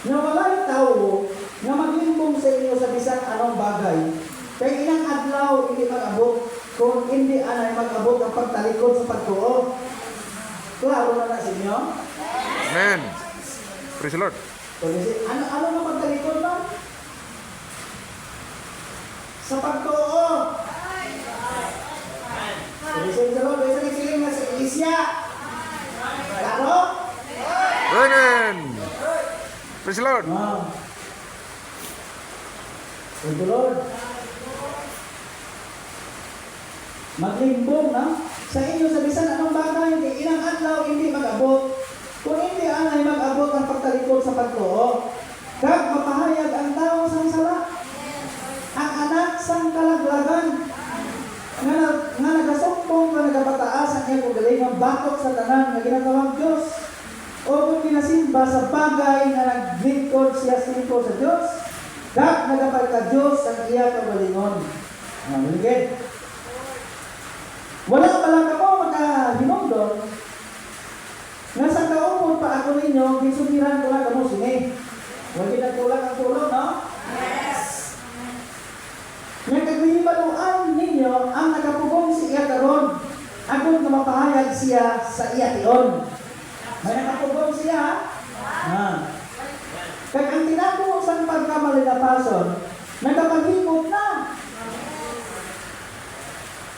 nga walay tawo nga maglimbong sa inyo sa bisan anong bagay. Kay ilang adlaw hindi mag-abot kung hindi anay mag-abot ang pagtalikod sa pagtuo. Klaro na sa inyo? Amen. Praise the Lord. Ano na pagtalikod ba? Sa pagtuo. Praise the Lord. Isa nagsiling na sa Elisya. Klaro? Amen. Praise the Lord. Praise the Lord. Maglimbong na sa inyo sa bisan anong bagay, kay ilang adlaw hindi mag-abot. Kung hindi anay mag-abot ang pagtalikod sa pagtuo, kag mapahayag ang tao sang sala, ang anak sang kalaglagan, nga nagasumpong nga nagapataas ang iyang ugalingon batok sa tanan nga ginatawag Diyos. O kung ginasimba sa bagay nga naglingkod siya singko sa Diyos, kag nagapagka Diyos ang iyang ugalingon. Maligid. Wala pala ka mo magkahinongdon nga sa kaupod pa ako ninyo, gisumiran ko lang kamo sini. Huwag ginagtulang ang tulong, no? Yes! Nga kagwihibaluan ninyo ang nakapugong si iya karon, agod nga mapahayag siya sa iya tion. May nakapugong siya, ha? Kag ang tinago sa pagkamalinapason, nagkapaghimot na.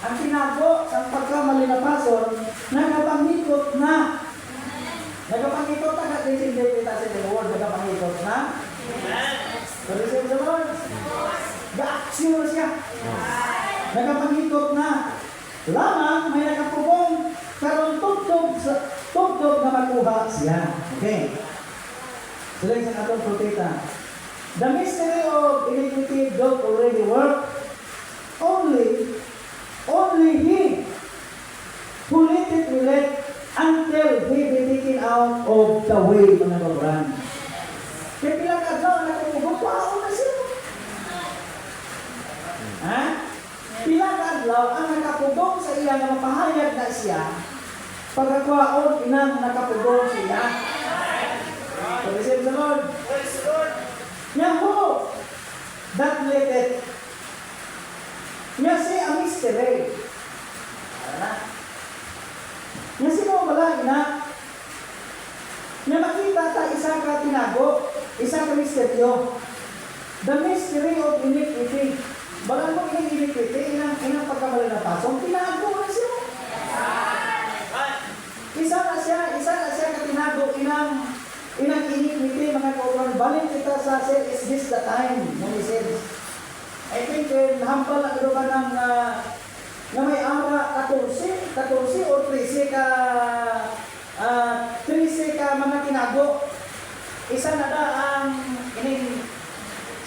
Ang tinago sa pagkamalinapason, nagkapangikot na. Nagkapangikot na kasi hindi kita sa Lord, nagkapangikot na. Pero siya sa Lord, ga-aksyon siya. Nagkapangikot na. Lamang may nakapubong karon tugtog na makuha siya. Okay. Sila yung sa atong proteta. The mystery of iniquity doth already work. Only he who let it will let until he be taken out of the way, mga kabaran. Kaya pilang adlaw na kumugong, wow na siya. Ha? Pilang adlaw ang nakapugong sa iya na mapahayag na siya, pagkakwaon inang nakapugong siya. Praise the Lord. Yaho, that let it. Nga siya ang mystery. Nga sino wala na? Nga makita ta isa ka tinago, isa ka misteryo. The mystery of iniquity. Balang mo inang iniquity, inang pagkamalinapason, tinago na siya. Isa na siya ka tinago, inang iniquity, mga kauban. Balik kita sa say, is this the time? When he says, I think nahampal na ito ba ng na may ara 14 o 13 ka 13 ka mga tinago. Isa na da ang ining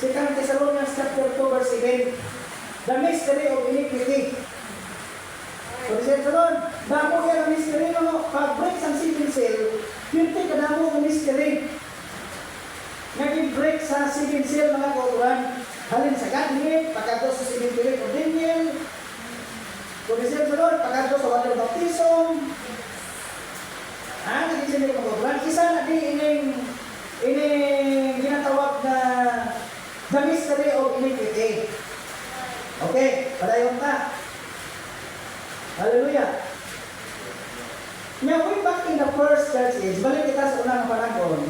2 Thessalonians chapter 2 verse 7. The mystery of iniquity. So siya doon, damo yan ang mystery mo, pag-break sa seven seal, 50 ka damo ang mystery. Nag-break sa seven seal mga kautuan. Halin sa Godhead, pagkato sa simentery o Daniel, Kumisip sa Lord, pagkato sa water baptism, naging sinili mga isa na di ining ginatawag na the mystery of iniquity. Okay, padayon ta. Hallelujah. Now, way back in the first church age, balik kita sa unang panahon,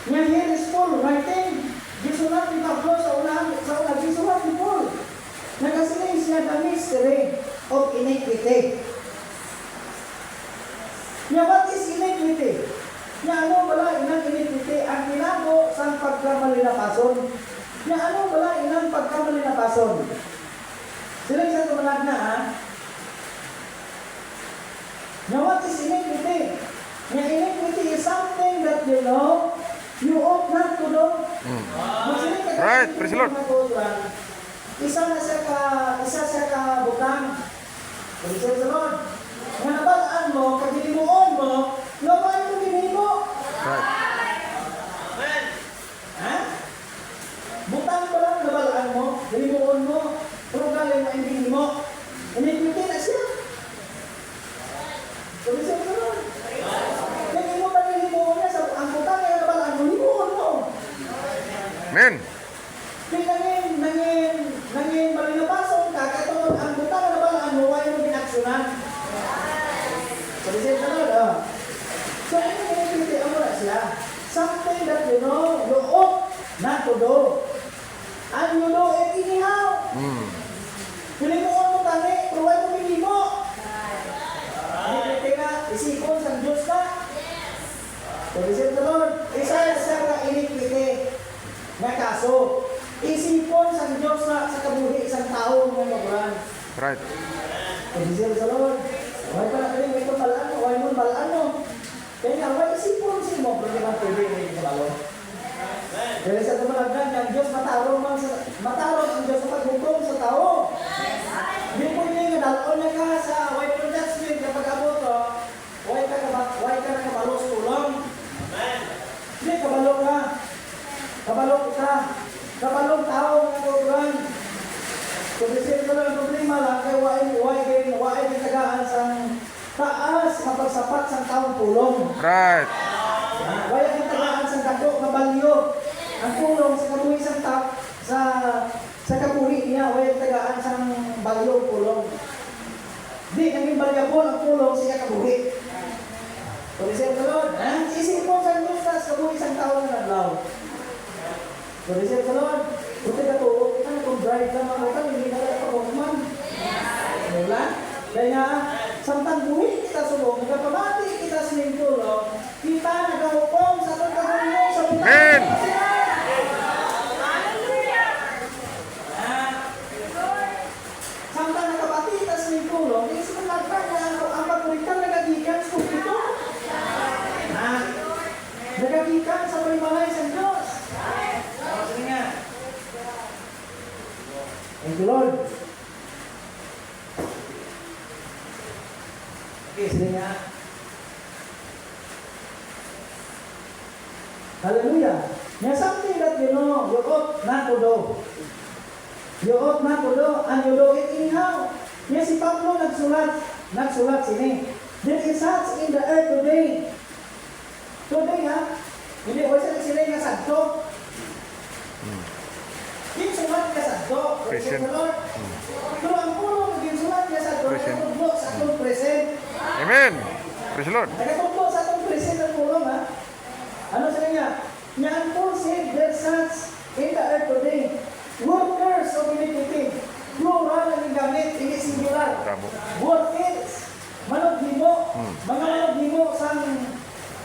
nga here is Paul writing. Gisulat ni Pablo sa una, gisulat ni Paul. Nagasiling siya the mystery of iniquity. Nya, what is iniquity? Nya, ano bala inang iniquity? Ang tinago sa pagkamalinapason. Nya, ano bala inang pagkamalinapason? Sila isa tumalag na, ha? Nya, what is iniquity? Nya, iniquity is something that you know you ought not to do. Right, praise the Lord. Isa siya ka butang. Praise the Lord. Nga nabalaan mo, kagilimuon mo, naman mo ginimo. Right. Ha? Butang pa lang nabalaan mo, gilimuon mo, pero galing mo hindi mo. Iniquity na siya. Praise the Lord. Kaya mo pa nilimuon niya, ang butang na nabalaan mo, limuon something that you know, you ought not to do. And you do it anyhow. Pili mo mo tani, pero wala mo pili mo. Hindi ka, isipon sa Diyos ka. Sabi siya sa Lord, isa ka iniquity na kaso. Isipon sa Diyos na sa kabuhi isang tao ng maguran. Right. Sabi siya sa Lord, wala pa na kayo, may balaan mo, wala mo balaan mo. Kaya nga, wala isipon siya mo, pero naman pwede may kabalo. Kaya sa tumalagdan, ang Diyos matarong ang Diyos sa paghukom sa tao. Hindi po niya nga, dalon na ka sa white judgment kapag abot ko, why ka na kabalo sa tulong. Hindi, kabalo ka. Kabalong tao ng kukuran. Kung isip ko lang ang problema lang, kaya waay tagaan sa taas na pagsapat sa taong pulong. Right. Waay ang tagaan sa dako na balyo. Ang pulong sa kabuhi sa sa kabuhi niya, waay ang tagaan sa balyo pulong. Di, naging balyabon ang pulong siya kabuhi. Kung isip ko Lord, isip mo sa Diyos sa kabuhi sa taong na naglaw. So, isip sa Lord, buti ka to, kita na kung drive ka mga hindi na kaya pag-ukman. Wala? Kaya nga, samtang buhi kita sulong, nagpapamati kita sa ning tulong, kita nag-ukom sa itong kagulo sa buhay. Amen! Samtang nagpapati kita sa ning tulong, hindi sa nagpapati na ang pagkulitan nagagikan sa kupito. Nagagikan sa palimalay sa Diyos. Sige nga. Thank you, Lord. Okay, sige nga. Hallelujah. There's something that you know you ought not to do. You ought not to do, and you do it anyhow. Yes, si Pablo nagsulat sini. There is such in the earth today. Today, ha? Hindi, wala sila nga sadto. Ginsulat ka sadto. Present. Pero ang pulong ginsulat ka sadto, nakatugbo sa atong present. Amen. Praise the Lord. Nakatugbo sa atong present ang pulong, ha? Ano sila nga? Nga ang Paul said, there's such in the earth today. Workers of iniquity. Plural ang gamit, hindi singular. Bravo. Workers. Manogdimo. Mga manogdimo sa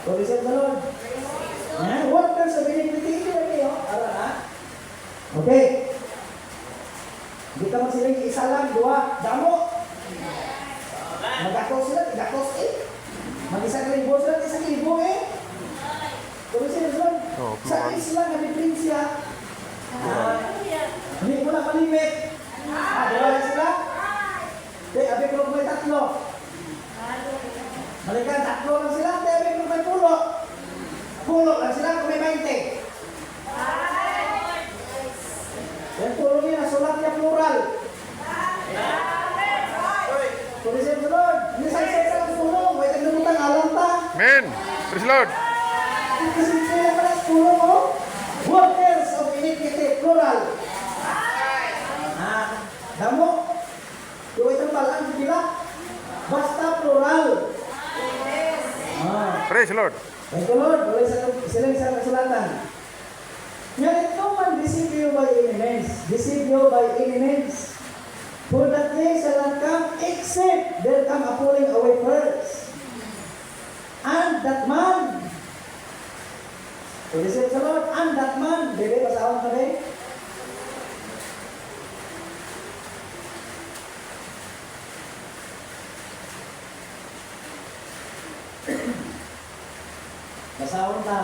Praise the Lord. Workers of iniquity. Ara na. Okay. Hindi ka magsiling isa lang, dua, damo. Mag-akos sila, mag-akos Mag-isang libo sila, isang libo Praise the Lord. Sa isla na diferensya, hindi mo na malimit. Dalawa sila. Abi ko may tatlo. Malikan tatlo lang sila, abi ko may pulo. Pulo lang sila kung may 20. Yung pulo niya, sulat niya plural. Praise the Lord. Hindi sa isa lang pulo, may tagdamutang alam pa. Amen. Praise the Lord. Kasi kaya pala pulo mo, workers of iniquity, plural. Damo, yung itong balaan, sila, basta plural. Praise the Lord. Thank you, Lord. Wala sila sa kasulatan. Let no man deceive you by any means. Deceive you by any means. For that day shall not come except there come a falling away first. And that man, praise the Lord, and that man, bebe, basahon ka rin. Basahon ka,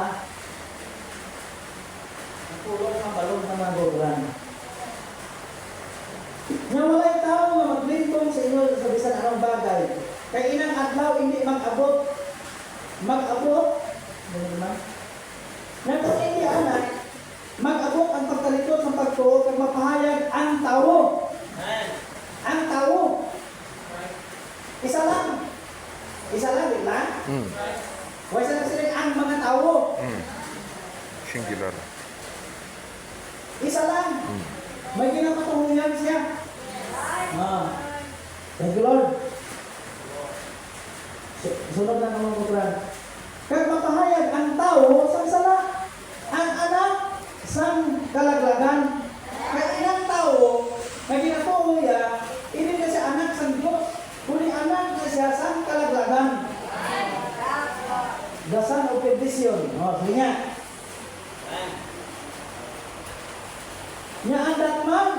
ang pulong ng balong ng mga gobran. Nga walay tao nga maglintong sa inyo sa bisan anong bagay. Kay inang adlaw hindi mag-abot. Nga kung hindi anak, mag-abot ang pagkalikot ng pagtuo kag mapahayag ang tao. Ang tao. Isa lang, di ba? Wala sa sila ang mga tao. Singular. Isa lang. May ginapatuhunan siya. Thank you, Lord. Sunod lang ang mga kuturan. Kag mapahayag ang tao sa sala. kalaglagan. Kaya ilang tao, na ginatuo niya, hindi na siya anak sa Diyos, kundi anak na siya sa kalaglagan. The son of perdition. O, sige nga. Nya ang datman.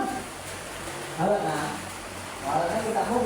Hala na.